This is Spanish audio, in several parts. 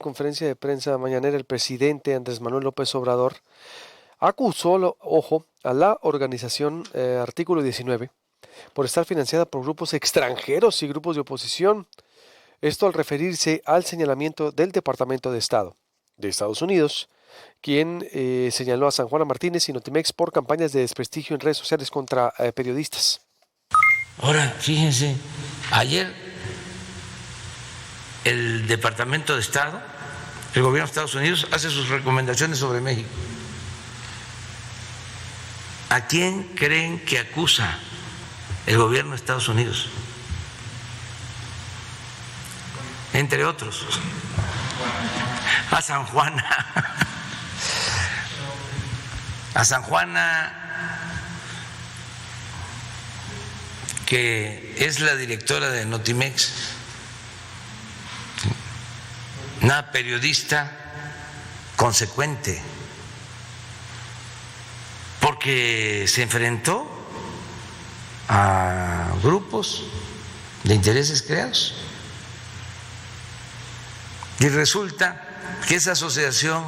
conferencia de prensa mañanera, el presidente Andrés Manuel López Obrador acusó, ojo, a la organización Artículo 19 por estar financiada por grupos extranjeros y grupos de oposición. Esto al referirse al señalamiento del Departamento de Estado de Estados Unidos, quien señaló a San Juana Martínez y Notimex por campañas de desprestigio en redes sociales contra periodistas. Ahora, fíjense, ayer el Departamento de Estado, el gobierno de Estados Unidos, hace sus recomendaciones sobre México. ¿A quién creen que acusa el gobierno de Estados Unidos? Entre otros, a San Juana. A San Juana, que es la directora de Notimex, una periodista consecuente, porque se enfrentó a grupos de intereses creados. Y resulta que esa asociación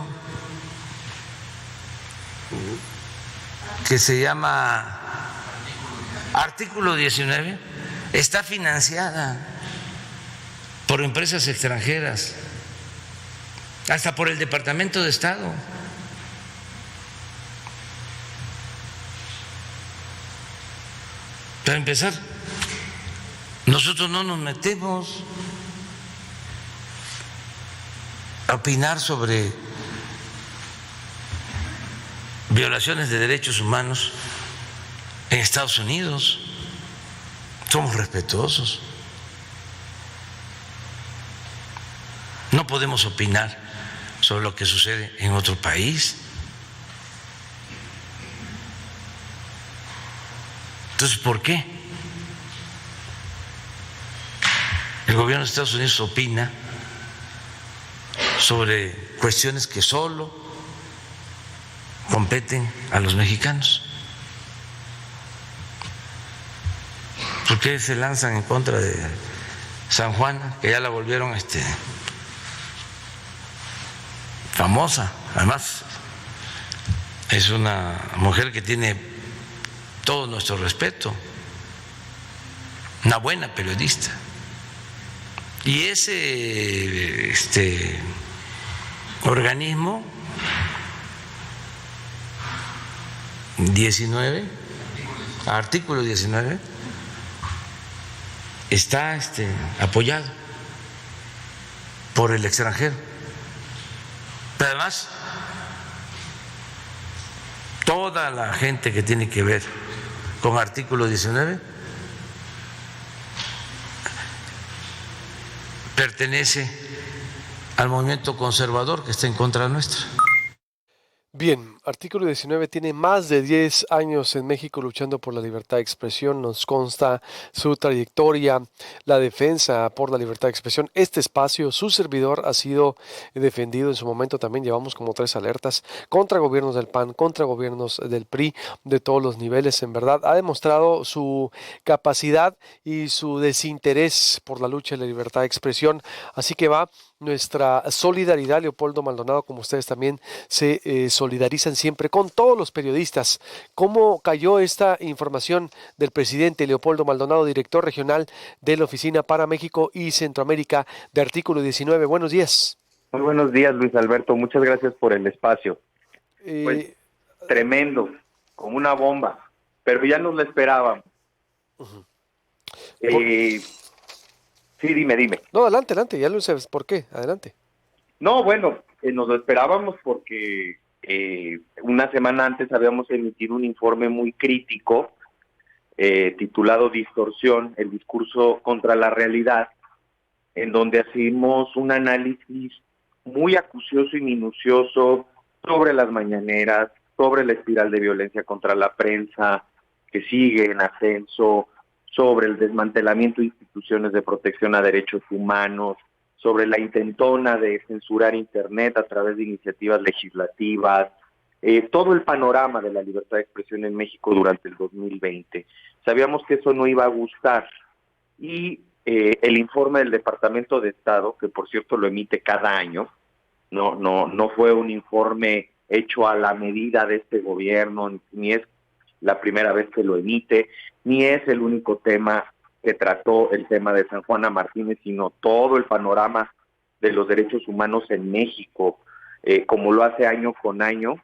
que se llama Artículo 19 está financiada por empresas extranjeras, hasta por el Departamento de Estado. Para empezar, nosotros no nos metemos a opinar sobre violaciones de derechos humanos en Estados Unidos. Somos respetuosos. No podemos opinar sobre lo que sucede en otro país. Entonces, ¿por qué el gobierno de Estados Unidos opina sobre cuestiones que solo competen a los mexicanos? ¿Por qué se lanzan en contra de San Juana, que ya la volvieron famosa? Además, es una mujer que tiene todo nuestro respeto, una buena periodista. Y ese organismo 19, artículo 19, está apoyado por el extranjero. Pero además, toda la gente que tiene que ver con artículo 19 pertenece al movimiento conservador que está en contra nuestra. Bien, Artículo 19 tiene más de 10 años en México luchando por la libertad de expresión. Nos consta su trayectoria, la defensa por la libertad de expresión. Este espacio, su servidor, ha sido defendido en su momento. También llevamos como 3 alertas contra gobiernos del PAN, contra gobiernos del PRI, de todos los niveles. En verdad, ha demostrado su capacidad y su desinterés por la lucha de la libertad de expresión. Así que va nuestra solidaridad. Leopoldo Maldonado, como ustedes también se solidarizan siempre con todos los periodistas. ¿Cómo cayó esta información del presidente Leopoldo Maldonado, director regional de la Oficina para México y Centroamérica de Artículo 19? Buenos días. Muy buenos días, Luis Alberto. Muchas gracias por el espacio. Pues tremendo, como una bomba, pero ya nos lo esperábamos. Sí, dime. No, adelante, ya lo sabes por qué, adelante. No, bueno, nos lo esperábamos porque una semana antes habíamos emitido un informe muy crítico titulado Distorsión, el discurso contra la realidad, en donde hacemos un análisis muy acucioso y minucioso sobre las mañaneras, sobre la espiral de violencia contra la prensa que sigue en ascenso, sobre el desmantelamiento de instituciones de protección a derechos humanos, sobre la intentona de censurar Internet a través de iniciativas legislativas, todo el panorama de la libertad de expresión en México durante el 2020. Sabíamos que eso no iba a gustar y el informe del Departamento de Estado, que por cierto lo emite cada año, no fue un informe hecho a la medida de este gobierno, ni es la primera vez que lo emite, ni es el único tema que trató el tema de San Juana Martínez, sino todo el panorama de los derechos humanos en México, como lo hace año con año.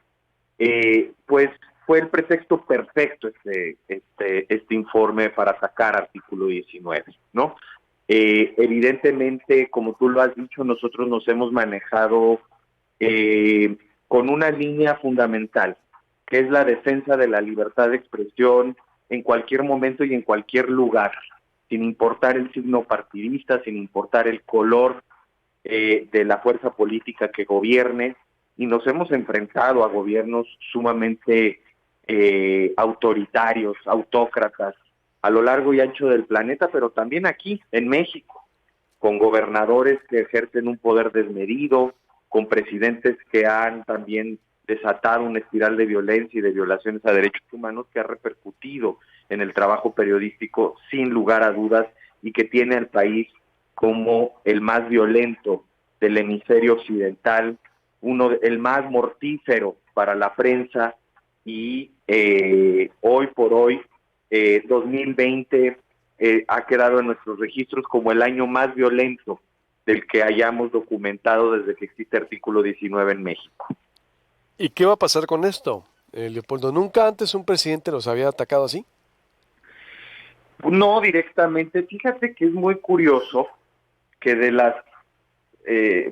Pues fue el pretexto perfecto este informe para sacar artículo 19, ¿no? Evidentemente, como tú lo has dicho, nosotros nos hemos manejado con una línea fundamental, que es la defensa de la libertad de expresión en cualquier momento y en cualquier lugar, sin importar el signo partidista, sin importar el color de la fuerza política que gobierne, y nos hemos enfrentado a gobiernos sumamente autoritarios, autócratas, a lo largo y ancho del planeta, pero también aquí, en México, con gobernadores que ejercen un poder desmedido, con presidentes que han también desatado una espiral de violencia y de violaciones a derechos humanos que ha repercutido en el trabajo periodístico sin lugar a dudas y que tiene al país como el más violento del hemisferio occidental, el más mortífero para la prensa y hoy por hoy, 2020 ha quedado en nuestros registros como el año más violento del que hayamos documentado desde que existe artículo 19 en México. ¿Y qué va a pasar con esto, Leopoldo? ¿Nunca antes un presidente los había atacado así? No directamente. Fíjate que es muy curioso que de las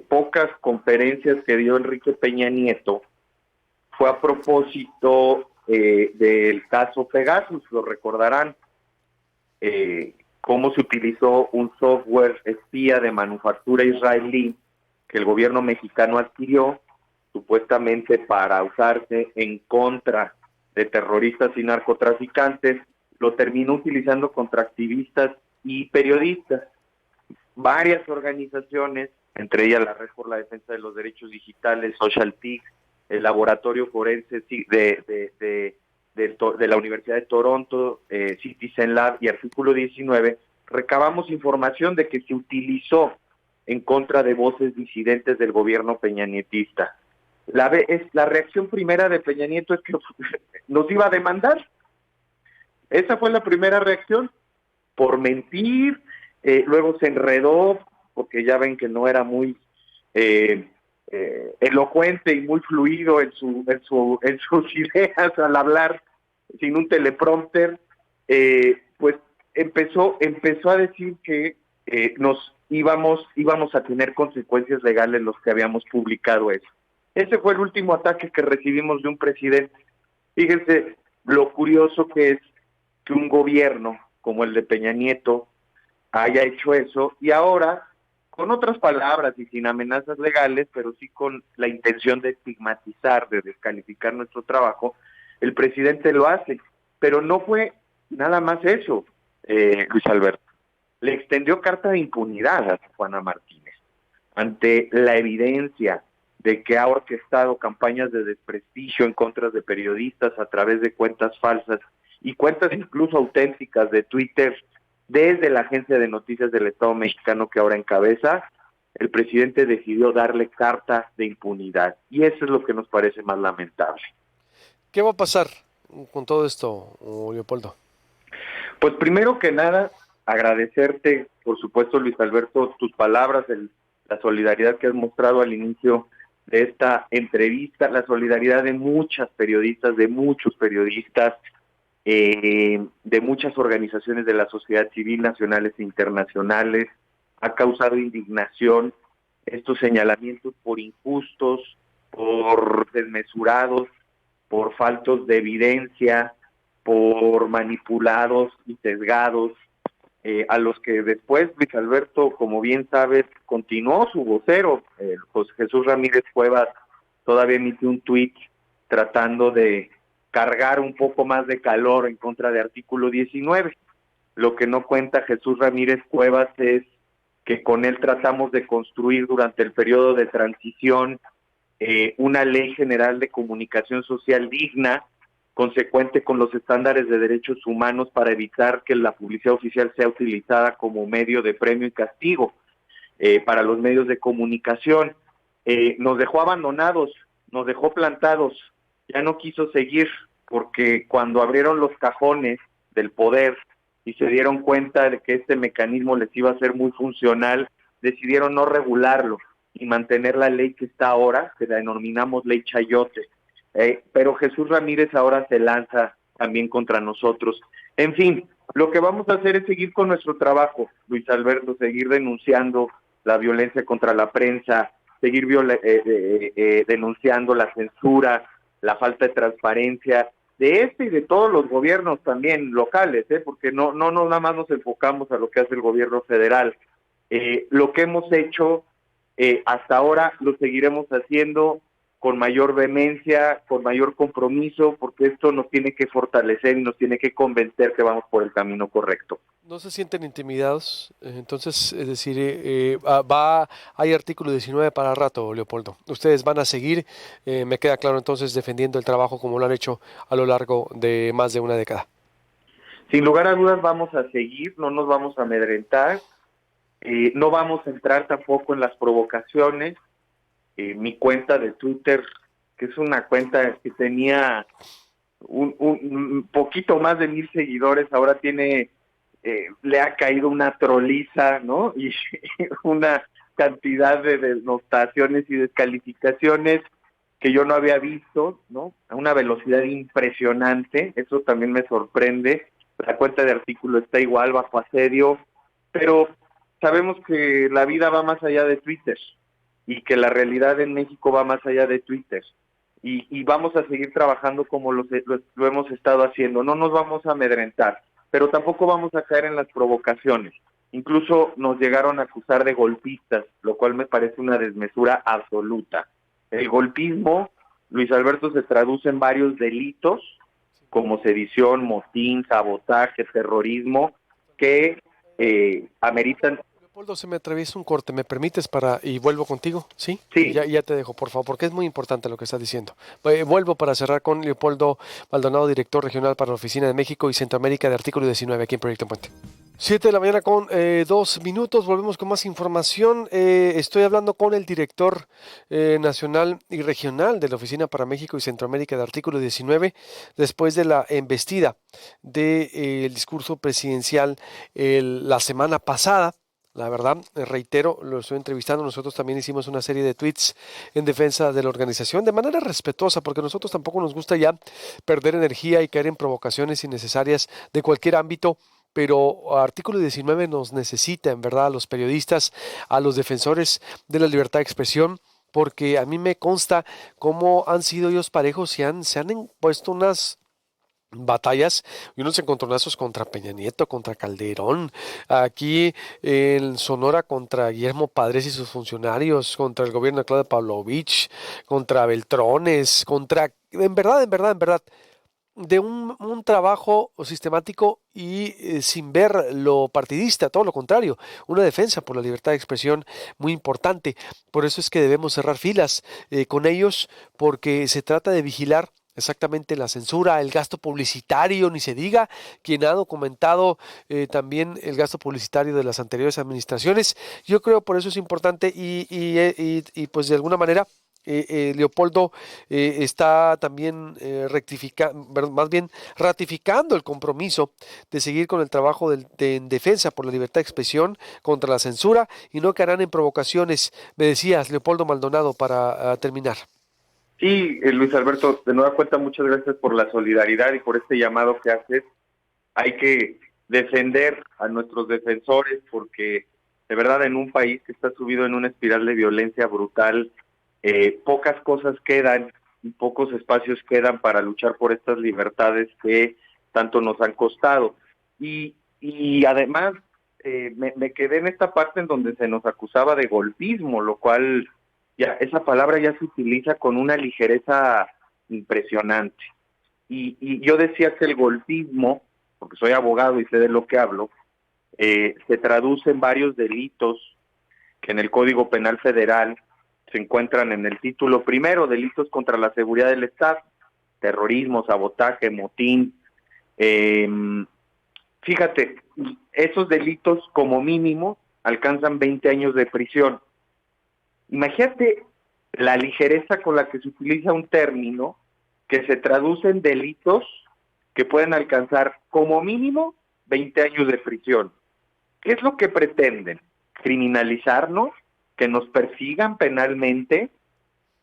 pocas conferencias que dio Enrique Peña Nieto fue a propósito del caso Pegasus, lo recordarán, cómo se utilizó un software espía de manufactura israelí que el gobierno mexicano adquirió supuestamente para usarse en contra de terroristas y narcotraficantes, lo terminó utilizando contra activistas y periodistas. Varias organizaciones, entre ellas la Red por la Defensa de los Derechos Digitales, SocialTIC, el Laboratorio Forense de la Universidad de Toronto, Citizen Lab y Artículo 19, recabamos información de que se utilizó en contra de voces disidentes del gobierno peñanietista. La reacción primera de Peña Nieto es que nos iba a demandar. Esa fue la primera reacción, por mentir. Luego se enredó, porque ya ven que no era muy elocuente y muy fluido en sus ideas al hablar sin un teleprompter. Pues empezó a decir que nos íbamos a tener consecuencias legales los que habíamos publicado eso. Ese fue el último ataque que recibimos de un presidente. Fíjense lo curioso que es que un gobierno como el de Peña Nieto haya hecho eso, y ahora, con otras palabras y sin amenazas legales, pero sí con la intención de estigmatizar, de descalificar nuestro trabajo, el presidente lo hace. Pero no fue nada más eso, Luis Alberto. Le extendió carta de impunidad a Juana Martínez ante la evidencia de que ha orquestado campañas de desprestigio en contra de periodistas a través de cuentas falsas y cuentas incluso auténticas de Twitter desde la agencia de noticias del Estado mexicano que ahora encabeza. El presidente decidió darle carta de impunidad y eso es lo que nos parece más lamentable. ¿Qué va a pasar con todo esto, Leopoldo? Pues primero que nada, agradecerte, por supuesto, Luis Alberto, tus palabras, la solidaridad que has mostrado al inicio de esta entrevista, la solidaridad de muchas periodistas, de muchos periodistas, de muchas organizaciones de la sociedad civil nacionales e internacionales. Ha causado indignación estos señalamientos por injustos, por desmesurados, por faltos de evidencia, por manipulados y sesgados, a los que después Luis Alberto, como bien sabes, continuó su vocero, José Jesús Ramírez Cuevas, todavía emitió un tuit tratando de cargar un poco más de calor en contra de artículo 19. Lo que no cuenta Jesús Ramírez Cuevas es que con él tratamos de construir durante el periodo de transición una ley general de comunicación social digna, consecuente con los estándares de derechos humanos, para evitar que la publicidad oficial sea utilizada como medio de premio y castigo para los medios de comunicación. nos dejó abandonados, nos dejó plantados, ya no quiso seguir, porque cuando abrieron los cajones del poder y se dieron cuenta de que este mecanismo les iba a ser muy funcional, decidieron no regularlo y mantener la ley que está ahora, que la denominamos ley Chayote. Pero Jesús Ramírez ahora se lanza también contra nosotros. En fin, lo que vamos a hacer es seguir con nuestro trabajo, Luis Alberto, seguir denunciando la violencia contra la prensa, seguir denunciando la censura, la falta de transparencia de este y de todos los gobiernos también locales, porque no nada más nos enfocamos a lo que hace el gobierno federal. Lo que hemos hecho hasta ahora lo seguiremos haciendo con mayor vehemencia, con mayor compromiso, porque esto nos tiene que fortalecer y nos tiene que convencer que vamos por el camino correcto. ¿No se sienten intimidados? Entonces, es decir, hay artículo 19 para rato, Leopoldo. Ustedes van a seguir, me queda claro entonces, defendiendo el trabajo como lo han hecho a lo largo de más de una década. Sin lugar a dudas vamos a seguir, no nos vamos a amedrentar, no vamos a entrar tampoco en las provocaciones. Mi cuenta de Twitter, que es una cuenta que tenía un poquito más de 1,000 seguidores, ahora tiene, le ha caído una troliza, ¿no? Y una cantidad de denotaciones y descalificaciones que yo no había visto, ¿no? A una velocidad impresionante, eso también me sorprende. La cuenta de artículo está igual, bajo asedio, pero sabemos que la vida va más allá de Twitter y que la realidad en México va más allá de Twitter. Y vamos a seguir trabajando como lo hemos estado haciendo. No nos vamos a amedrentar, pero tampoco vamos a caer en las provocaciones. Incluso nos llegaron a acusar de golpistas, lo cual me parece una desmesura absoluta. El golpismo, Luis Alberto, se traduce en varios delitos, como sedición, motín, sabotaje, terrorismo, que ameritan. Leopoldo, se me atraviesa un corte, ¿me permites y vuelvo contigo? ¿Sí? Sí. Ya te dejo, por favor, porque es muy importante lo que estás diciendo. Vuelvo para cerrar con Leopoldo Maldonado, director regional para la Oficina de México y Centroamérica de Artículo 19 aquí en Proyecto Puente. 7 de la mañana con 2 minutos, volvemos con más información. Estoy hablando con el director nacional y regional de la Oficina para México y Centroamérica de Artículo 19, después de la embestida del discurso presidencial la semana pasada. La verdad, reitero, lo estoy entrevistando, nosotros también hicimos una serie de tweets en defensa de la organización de manera respetuosa, porque a nosotros tampoco nos gusta ya perder energía y caer en provocaciones innecesarias de cualquier ámbito, pero Artículo 19 nos necesita, en verdad, a los periodistas, a los defensores de la libertad de expresión, porque a mí me consta cómo han sido ellos parejos y se han impuesto unas batallas y unos encontronazos contra Peña Nieto, contra Calderón, aquí en Sonora contra Guillermo Padres y sus funcionarios, contra el gobierno de Claudia Pavlovich, contra Beltrones, en verdad, de un trabajo sistemático y sin ver lo partidista, todo lo contrario, una defensa por la libertad de expresión muy importante. Por eso es que debemos cerrar filas con ellos, porque se trata de vigilar exactamente la censura, el gasto publicitario, ni se diga, quien ha documentado también el gasto publicitario de las anteriores administraciones. Yo creo por eso es importante y pues de alguna manera Leopoldo está también ratificando el compromiso de seguir con el trabajo en defensa por la libertad de expresión contra la censura y no caerán en provocaciones. Me decías, Leopoldo Maldonado, para terminar. Sí, Luis Alberto, de nueva cuenta, muchas gracias por la solidaridad y por este llamado que haces. Hay que defender a nuestros defensores porque, de verdad, en un país que está subido en una espiral de violencia brutal, pocas cosas quedan y pocos espacios quedan para luchar por estas libertades que tanto nos han costado. Y además, me quedé en esta parte en donde se nos acusaba de golpismo, lo cual ya esa palabra ya se utiliza con una ligereza impresionante. Y yo decía que el golpismo, porque soy abogado y sé de lo que hablo, se traduce en varios delitos que en el Código Penal Federal se encuentran en el título primero, delitos contra la seguridad del Estado, terrorismo, sabotaje, motín. Fíjate, esos delitos como mínimo alcanzan 20 años de prisión. Imagínate la ligereza con la que se utiliza un término que se traduce en delitos que pueden alcanzar como mínimo 20 años de prisión. ¿Qué es lo que pretenden? ¿Criminalizarnos? ¿Que nos persigan penalmente?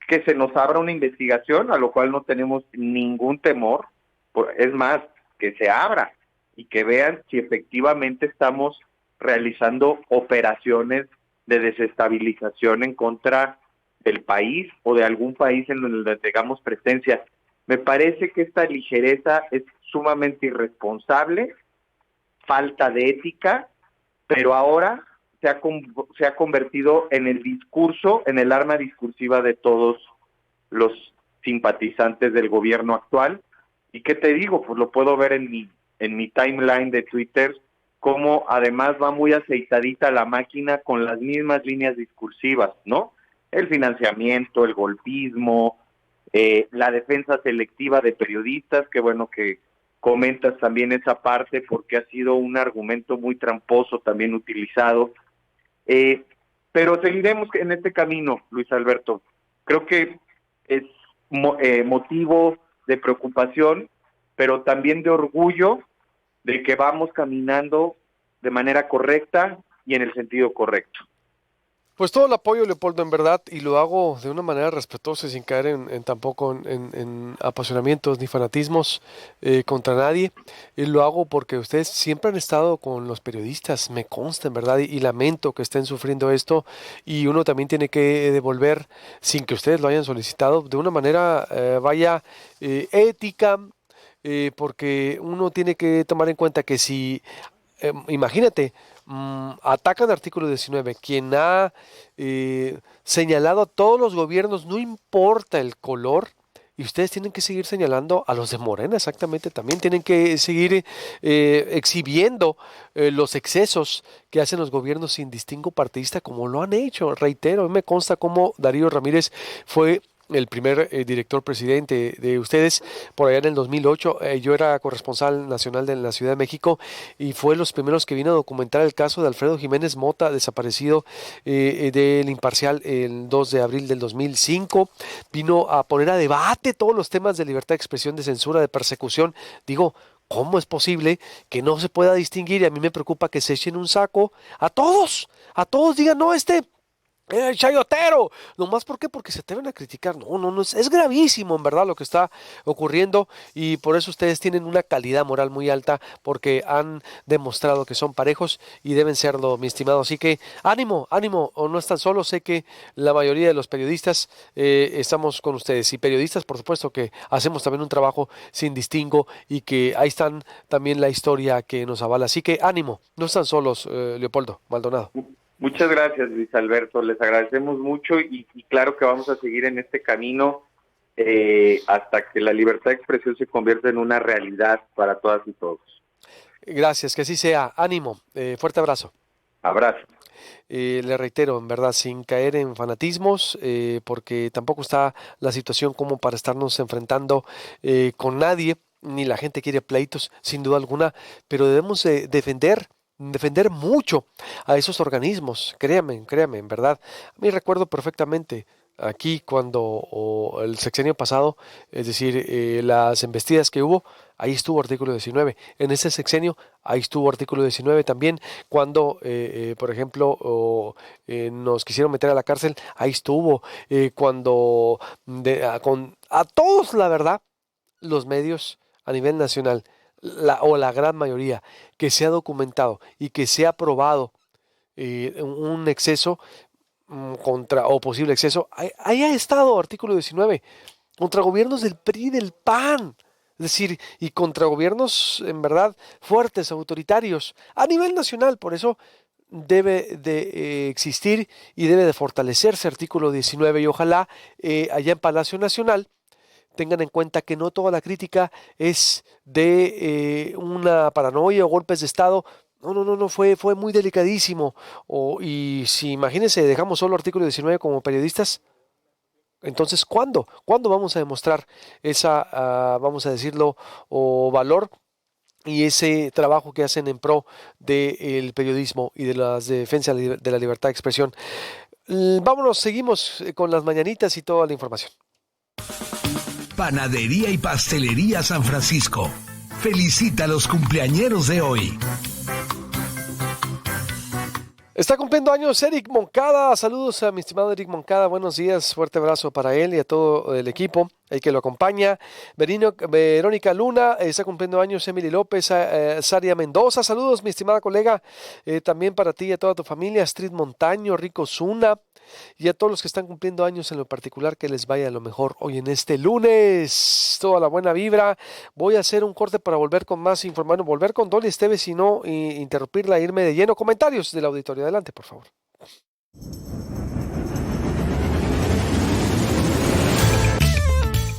¿Que se nos abra una investigación, a lo cual no tenemos ningún temor? Es más, que se abra y que vean si efectivamente estamos realizando operaciones de desestabilización en contra del país o de algún país en donde tengamos presencia. Me parece que esta ligereza es sumamente irresponsable, falta de ética, pero ahora se ha convertido en el discurso, en el arma discursiva de todos los simpatizantes del gobierno actual. ¿Y qué te digo? Pues lo puedo ver en mi timeline de Twitter, cómo además va muy aceitadita la máquina con las mismas líneas discursivas, ¿no? El financiamiento, el golpismo, la defensa selectiva de periodistas, que bueno que comentas también esa parte porque ha sido un argumento muy tramposo también utilizado. Pero seguiremos en este camino, Luis Alberto. Creo que es motivo de preocupación, pero también de orgullo de que vamos caminando de manera correcta y en el sentido correcto. Pues todo el apoyo, Leopoldo, en verdad, y lo hago de una manera respetuosa y sin caer tampoco en apasionamientos ni fanatismos contra nadie. Lo hago porque ustedes siempre han estado con los periodistas, me consta, en verdad, y lamento que estén sufriendo esto, y uno también tiene que devolver, sin que ustedes lo hayan solicitado, de una manera, ética, porque uno tiene que tomar en cuenta que si imagínate, atacan artículo 19, quien ha señalado a todos los gobiernos, no importa el color, y ustedes tienen que seguir señalando a los de Morena, exactamente, también tienen que seguir exhibiendo los excesos que hacen los gobiernos sin distingo partidista, como lo han hecho, reitero, me consta cómo Darío Ramírez fue el primer director presidente de ustedes por allá en el 2008. Yo era corresponsal nacional de la Ciudad de México y fue los primeros que vino a documentar el caso de Alfredo Jiménez Mota, desaparecido del Imparcial el 2 de abril del 2005. Vino a poner a debate todos los temas de libertad de expresión, de censura, de persecución. Digo, ¿cómo es posible que no se pueda distinguir? Y a mí me preocupa que se echen un saco a todos digan, no, chayotero, nomás ¿por qué? Porque se atreven a criticar. No, es gravísimo en verdad lo que está ocurriendo, y por eso ustedes tienen una calidad moral muy alta, porque han demostrado que son parejos y deben serlo, mi estimado. Así que ánimo, o no están solos. Sé que la mayoría de los periodistas estamos con ustedes, y periodistas por supuesto que hacemos también un trabajo sin distingo, y que ahí están también la historia que nos avala. Así que ánimo, no están solos, Leopoldo Maldonado. Muchas gracias, Luis Alberto, les agradecemos mucho y claro que vamos a seguir en este camino hasta que la libertad de expresión se convierta en una realidad para todas y todos. Gracias, que así sea. Ánimo, fuerte abrazo. Abrazo. Le reitero, en verdad, sin caer en fanatismos, porque tampoco está la situación como para estarnos enfrentando con nadie, ni la gente quiere pleitos, sin duda alguna, pero debemos defender mucho a esos organismos, créame, en verdad. A mí recuerdo perfectamente aquí cuando el sexenio pasado, es decir, las embestidas que hubo, ahí estuvo artículo 19. En ese sexenio, ahí estuvo artículo 19 también. Cuando, por ejemplo, nos quisieron meter a la cárcel, ahí estuvo. Cuando a todos, la verdad, los medios a nivel nacional, la gran mayoría, que se ha documentado y que se ha probado un exceso contra o posible exceso, ahí ha estado artículo 19, contra gobiernos del PRI y del PAN, es decir, y contra gobiernos en verdad fuertes, autoritarios, a nivel nacional. Por eso debe de existir y debe de fortalecerse artículo 19, y ojalá allá en Palacio Nacional tengan en cuenta que no toda la crítica es de una paranoia o golpes de Estado. No, fue muy delicadísimo. Y si imagínense, dejamos solo artículo 19 como periodistas, entonces ¿cuándo vamos a demostrar vamos a decirlo, o valor y ese trabajo que hacen en pro del periodismo y de la defensa de la libertad de expresión? Vámonos, seguimos con las mañanitas y toda la información. Panadería y Pastelería San Francisco felicita a los cumpleañeros de hoy. Está cumpliendo años Eric Moncada. Saludos a mi estimado Eric Moncada. Buenos días. Fuerte abrazo para él y a todo el equipo que lo acompaña. Verónica Luna. Está cumpliendo años Emily López. Saria Mendoza. Saludos, mi estimada colega. También para ti y a toda tu familia. Astrid Montaño, Rico Zuna. Y a todos los que están cumpliendo años en lo particular, que les vaya lo mejor hoy en este lunes. Toda la buena vibra. Voy a hacer un corte para volver con más información, volver con Dolly Esteves y no interrumpirla, irme de lleno. Comentarios del auditorio. Adelante, por favor.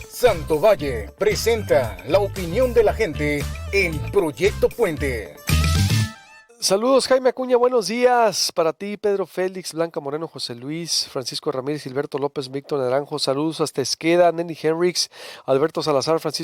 Santo Valle presenta la opinión de la gente en Proyecto Puente. Saludos, Jaime Acuña, buenos días para ti, Pedro Félix, Blanca Moreno, José Luis, Francisco Ramírez, Gilberto López, Víctor Naranjo, saludos hasta Esqueda, Nelly Henrix, Alberto Salazar, Francisco